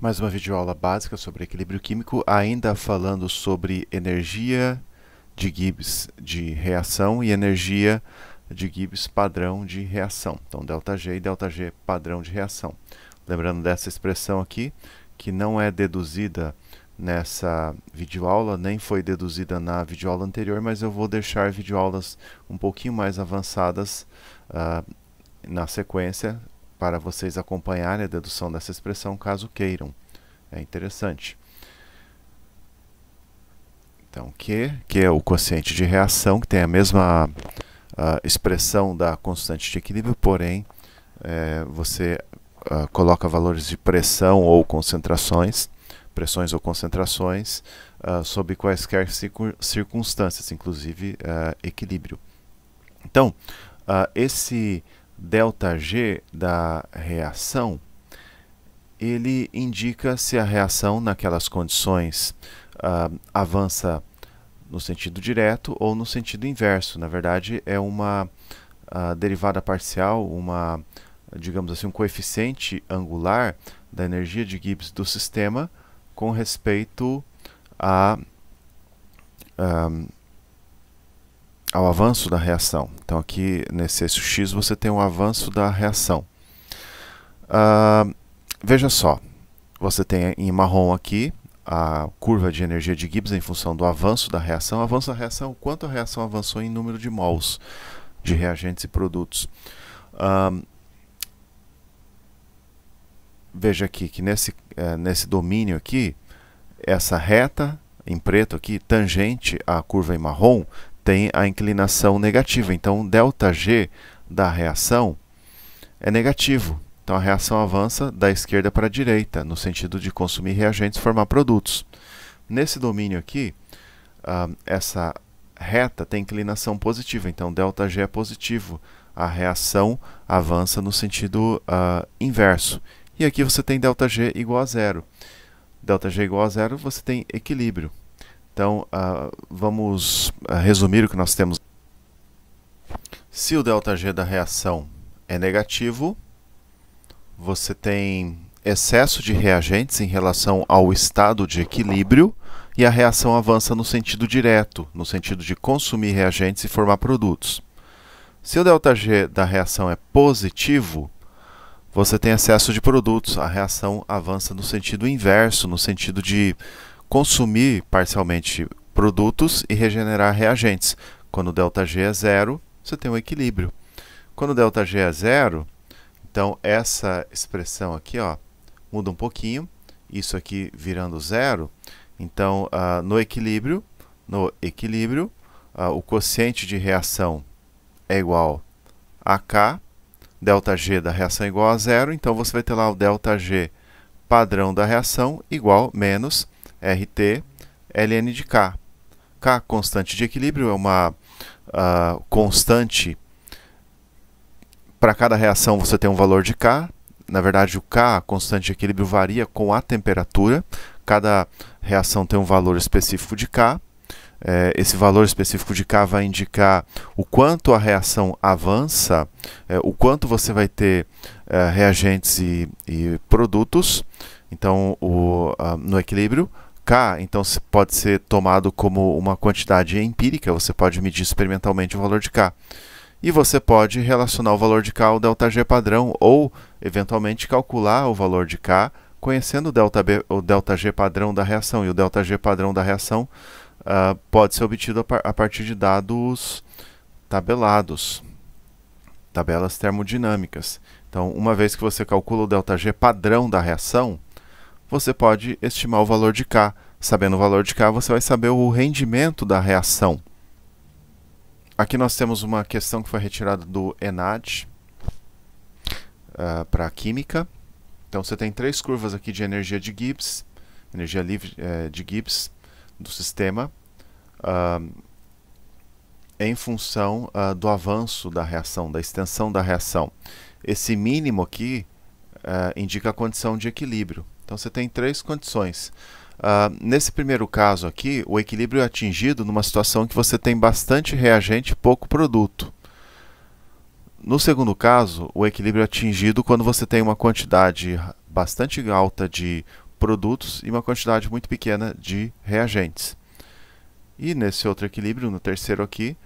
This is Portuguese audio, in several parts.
Mais uma videoaula básica sobre equilíbrio químico, ainda falando sobre energia de Gibbs de reação e energia de Gibbs padrão de reação. Então, ΔG e ΔG padrão de reação. Lembrando dessa expressão aqui, que não é deduzida nessa videoaula, nem foi deduzida na videoaula anterior, mas eu vou deixar videoaulas um pouquinho mais avançadas na sequência, para vocês acompanharem a dedução dessa expressão, caso queiram. É interessante. Então, que é o quociente de reação, que tem a mesma expressão da constante de equilíbrio, porém, você coloca valores de pressão ou concentrações, pressões ou concentrações, sob quaisquer circunstâncias, inclusive equilíbrio. Então, esse ΔG da reação, ele indica se a reação naquelas condições avança no sentido direto ou no sentido inverso. Na verdade, é uma derivada parcial, digamos assim, um coeficiente angular da energia de Gibbs do sistema com respeito ao avanço da reação. Então aqui nesse eixo X você tem um avanço da reação. Veja só, você tem em marrom aqui a curva de energia de Gibbs em função do avanço da reação. O avanço da reação, o quanto a reação avançou em número de mols de reagentes e produtos. Veja aqui que nesse domínio aqui, essa reta em preto aqui, tangente à curva em marrom, tem a inclinação negativa. Então, ΔG da reação é negativo. Então, a reação avança da esquerda para a direita, no sentido de consumir reagentes e formar produtos. Nesse domínio aqui, essa reta tem inclinação positiva. Então, ΔG é positivo. A reação avança no sentido inverso. E aqui você tem ΔG igual a zero. ΔG igual a zero, você tem equilíbrio. Então, vamos resumir o que nós temos. Se o ΔG da reação é negativo, você tem excesso de reagentes em relação ao estado de equilíbrio e a reação avança no sentido direto, no sentido de consumir reagentes e formar produtos. Se o ΔG da reação é positivo, você tem excesso de produtos, a reação avança no sentido inverso, no sentido de consumir parcialmente produtos e regenerar reagentes. Quando o ΔG é zero, você tem um equilíbrio. Quando o ΔG é zero, então essa expressão aqui muda um pouquinho, isso aqui virando zero. Então, no equilíbrio, o quociente de reação é igual a K, ΔG da reação é igual a zero, então você vai ter lá o ΔG padrão da reação igual menos RT ln de K. K, constante de equilíbrio, é uma constante. Para cada reação você tem um valor de K. Na verdade, o K, a constante de equilíbrio, varia com a temperatura. Cada reação tem um valor específico de K. Esse valor específico de K vai indicar o quanto a reação avança, o quanto você vai ter reagentes e produtos. Então, no equilíbrio, K então, pode ser tomado como uma quantidade empírica, você pode medir experimentalmente o valor de K. E você pode relacionar o valor de K ao ΔG padrão ou, eventualmente, calcular o valor de K conhecendo o ΔG padrão da reação. E o ΔG padrão da reação pode ser obtido a partir de dados tabelados, tabelas termodinâmicas. Então, uma vez que você calcula o ΔG padrão da reação, você pode estimar o valor de K. Sabendo o valor de K, você vai saber o rendimento da reação. Aqui nós temos uma questão que foi retirada do ENAD para a química. Então, você tem três curvas aqui de energia de Gibbs, energia livre de Gibbs do sistema, em função do avanço da reação, da extensão da reação. Esse mínimo aqui indica a condição de equilíbrio. Então, você tem três condições. Nesse primeiro caso aqui, o equilíbrio é atingido numa situação que você tem bastante reagente e pouco produto. No segundo caso, o equilíbrio é atingido quando você tem uma quantidade bastante alta de produtos e uma quantidade muito pequena de reagentes. E nesse outro equilíbrio, no terceiro aqui,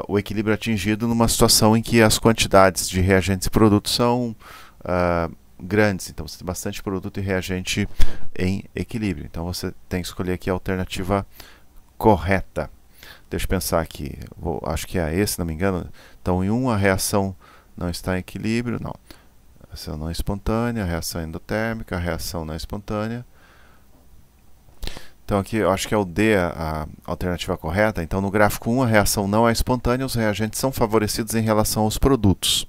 o equilíbrio é atingido numa situação em que as quantidades de reagentes e produtos são grandes. Então você tem bastante produto e reagente em equilíbrio. Então você tem que escolher aqui a alternativa correta. Deixa eu pensar aqui. Acho que é esse, se não me engano. Então em 1 a reação não está em equilíbrio. Não. A reação não é espontânea, a reação é endotérmica, a reação não é espontânea. Então aqui eu acho que é o D a alternativa correta. Então no gráfico 1 a reação não é espontânea, os reagentes são favorecidos em relação aos produtos.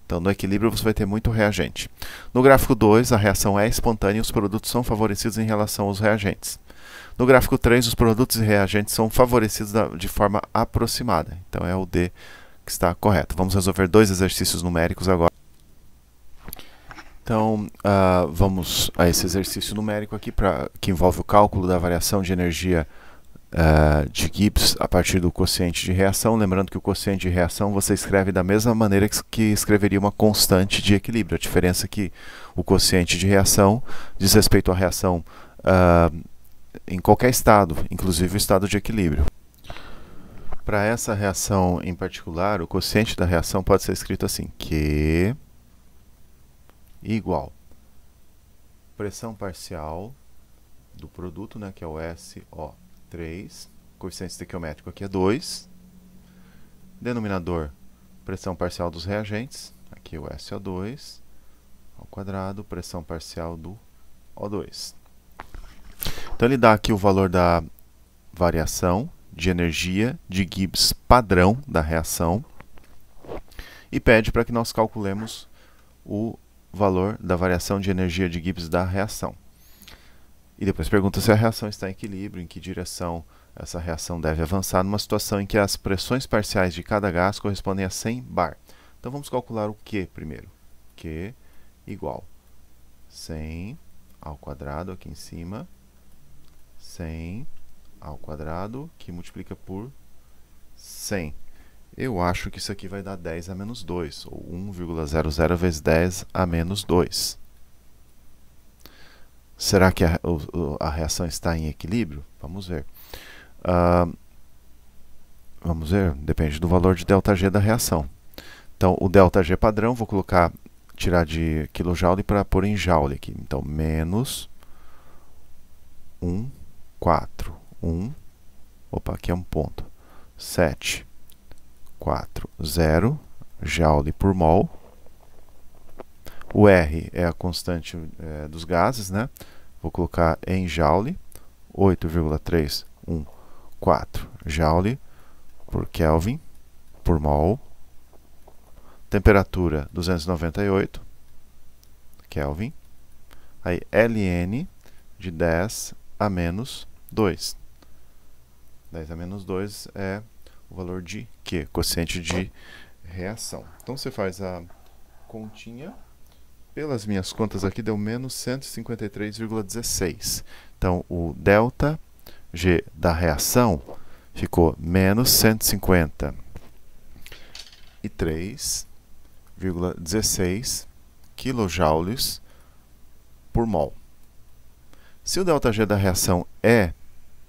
Então no equilíbrio você vai ter muito reagente. No gráfico 2 a reação é espontânea e os produtos são favorecidos em relação aos reagentes. No gráfico 3 os produtos e reagentes são favorecidos de forma aproximada. Então é o D que está correto. Vamos resolver 2 exercícios numéricos agora. Então, vamos a esse exercício numérico aqui, que envolve o cálculo da variação de energia de Gibbs a partir do quociente de reação. Lembrando que o quociente de reação você escreve da mesma maneira que escreveria uma constante de equilíbrio. A diferença é que o quociente de reação diz respeito à reação em qualquer estado, inclusive o estado de equilíbrio. Para essa reação em particular, o quociente da reação pode ser escrito assim, Q igual pressão parcial do produto, né, que é o SO3, coeficiente estequiométrico aqui é 2, denominador pressão parcial dos reagentes, aqui o SO2, ao quadrado, pressão parcial do O2. Então ele dá aqui o valor da variação de energia de Gibbs padrão da reação e pede para que nós calculemos o valor da variação de energia de Gibbs da reação. E depois pergunta se a reação está em equilíbrio, em que direção essa reação deve avançar numa situação em que as pressões parciais de cada gás correspondem a 100 bar. Então vamos calcular o Q primeiro. Q igual 100 ao quadrado aqui em cima, 100 ao quadrado, que multiplica por 100. Eu acho que isso aqui vai dar 10 a menos 2, ou 1,00 vezes 10 a menos 2. Será que a reação está em equilíbrio? Vamos ver. Vamos ver, depende do valor de ΔG da reação. Então, o ΔG padrão, vou tirar de kJ para pôr em joule aqui. Então, menos 1, 4, 1, opa, aqui é um ponto, 7, 4, 0, joule por mol. O R é a constante dos gases, né? Vou colocar em joule, 8,314 joule por Kelvin, por mol. Temperatura 298 Kelvin. Aí Ln de 10 a menos 2. 10 a menos 2 é o valor de Q, quociente de reação. Então você faz a continha. Pelas minhas contas aqui deu menos 153,16. Então o ΔG da reação ficou menos 153,16 kJ por mol. Se o ΔG da reação é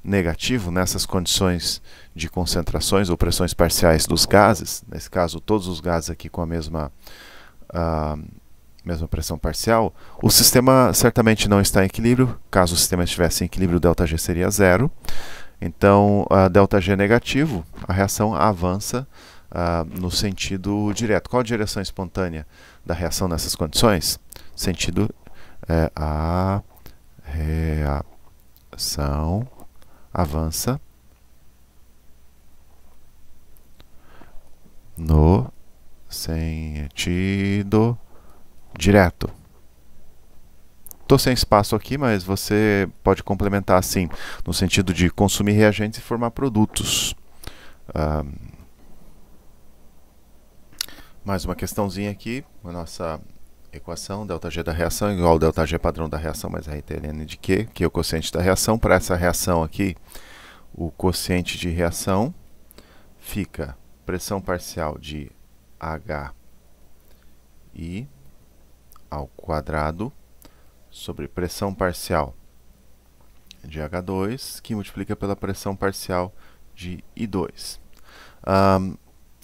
negativo nessas condições de concentrações ou pressões parciais dos gases, nesse caso todos os gases aqui com a mesma pressão parcial, o sistema certamente não está em equilíbrio. Caso o sistema estivesse em equilíbrio, o ΔG seria 0. Então, ΔG é negativo, a reação avança no sentido direto. Qual a direção espontânea da reação nessas condições? Sentido a reação avança no sentido direto. Estou sem espaço aqui, mas você pode complementar assim, no sentido de consumir reagentes e formar produtos. Mais uma questãozinha aqui, a nossa equação, ΔG da reação igual ao ΔG padrão da reação mais RTLN de Q, que é o quociente da reação. Para essa reação aqui, o quociente de reação fica pressão parcial de HI ao quadrado sobre pressão parcial de H2, que multiplica pela pressão parcial de I2.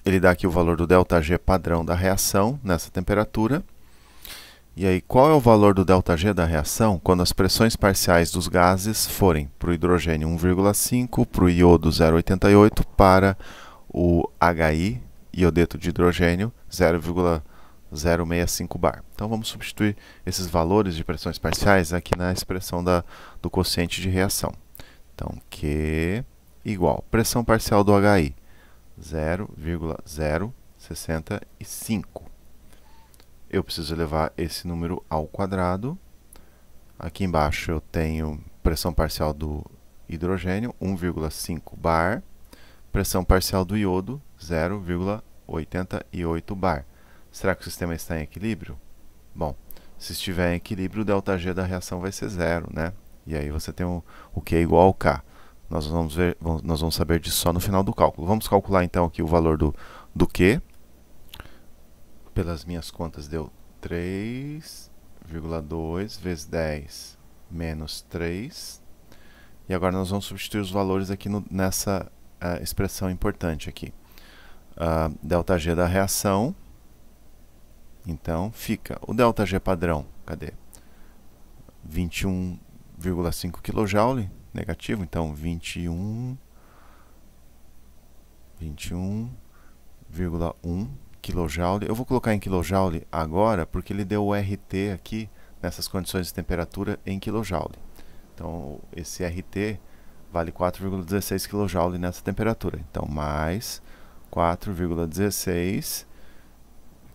Ele dá aqui o valor do ΔG padrão da reação nessa temperatura. E aí, qual é o valor do ΔG da reação quando as pressões parciais dos gases forem para o hidrogênio 1,5, para o iodo 0,88, para o HI, iodeto de hidrogênio, 0,065 bar. Então, vamos substituir esses valores de pressões parciais aqui na expressão do quociente de reação. Então, Q igual pressão parcial do HI, 0,065. Eu preciso elevar esse número ao quadrado. Aqui embaixo eu tenho pressão parcial do hidrogênio, 1,5 bar. Pressão parcial do iodo, 0,88 bar. Será que o sistema está em equilíbrio? Bom, se estiver em equilíbrio, o ΔG da reação vai ser zero, né? E aí você tem o Q igual ao K. Nós vamos saber disso só no final do cálculo. Vamos calcular então aqui o valor do Q. Pelas minhas contas deu 3,2 vezes 10 menos 3. E agora nós vamos substituir os valores aqui nessa expressão importante aqui. ΔG da reação. Então, fica o ΔG padrão, cadê? 21,5 kJ, negativo, então 21,1 kJ. Eu vou colocar em kJ agora, porque ele deu o RT aqui, nessas condições de temperatura, em kJ. Então, esse RT vale 4,16 kJ nessa temperatura. Então, mais 4,16,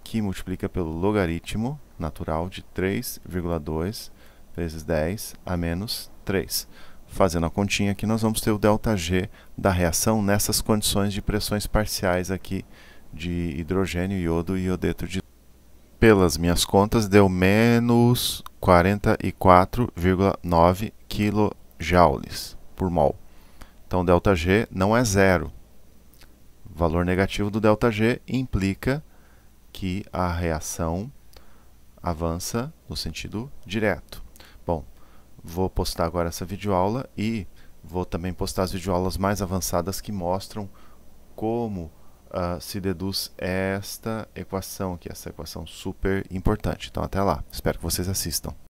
que multiplica pelo logaritmo natural de 3,2 vezes 10 a menos 3. Fazendo a continha aqui, nós vamos ter o ΔG da reação nessas condições de pressões parciais aqui de hidrogênio, iodo e iodeto de... Pelas minhas contas, deu menos 44,9 kJ por mol. Então, ΔG não é zero. O valor negativo do ΔG implica que a reação avança no sentido direto. Bom, vou postar agora essa videoaula e vou também postar as videoaulas mais avançadas que mostram como se deduz esta equação aqui, essa equação super importante. Então, até lá. Espero que vocês assistam.